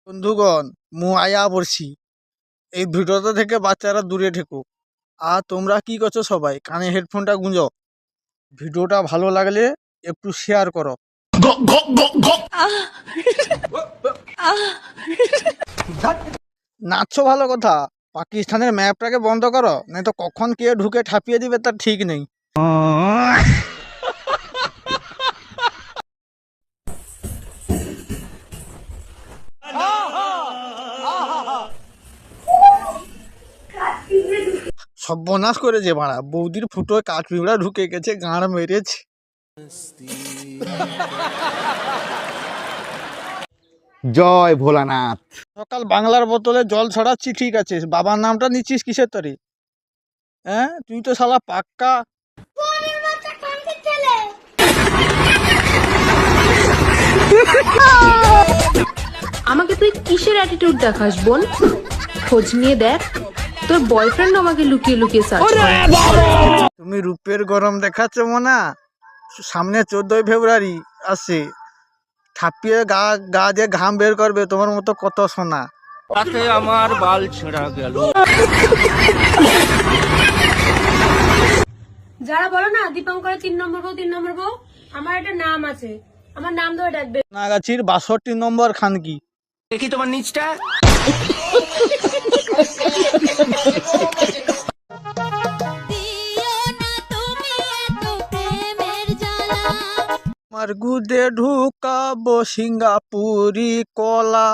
বন্ধুগণ, মু আয়া পড়ছি। এই ভিডিওটা থেকে বাচ্চারা দূরে থেকুক। আর তোমরা কি করছো? সবাই কানে হেডফোনটা গুঁজো। ভিডিওটা ভালো লাগলে একটু শেয়ার করো। নাচছো ভালো কথা, পাকিস্তানের ম্যাপটাকে বন্ধ করো, নাই তো কখন কে ঢুকে ঠাপিয়ে দিবে তার ঠিক নেই। সর্বনাশ করেছে বাড়া, বৌদির ফুটোয় কাঠ পিঁপড়া ঢুকে গেছে, গাঁড় মেরেছে। জয় ভোলানাথ। সকাল বাংলার বোতলে জল ছড়াচ্ছি ঠিক আছে, বাবার নামটা নিচ্ছিস কিসের তরে? হ্যাঁ, তুই তো শালা পাক্কা আমাকে তুই কিসের অ্যাটিটিউড দেখাস বোন? খোঁজ নিয়ে দেখ, তোর বয়ফ্রেন্ড আমাকে লুকিয়ে লুকিয়ে সার্চ করে। তুমি রূপের গরম দেখাচ্ছ মনা। সামনে 14ই ফেব্রুয়ারি আসছে, থাপিয়ে গা গা দিয়ে ঘাম বের করবে তোমার মতো কত সোনা। তাতে আমার বাল ছেঁড়া গেল। যারা বলো না দীপঙ্করের 3 নম্বর বউ, আমার একটা নাম আছে, আমার নাম ধরে ডাকবে। নাগাছির 62 নম্বর খানকি। দেখি তোমার নিচটা। আমার গুদে ঢুকাবো সিঙ্গাপুরি কলা।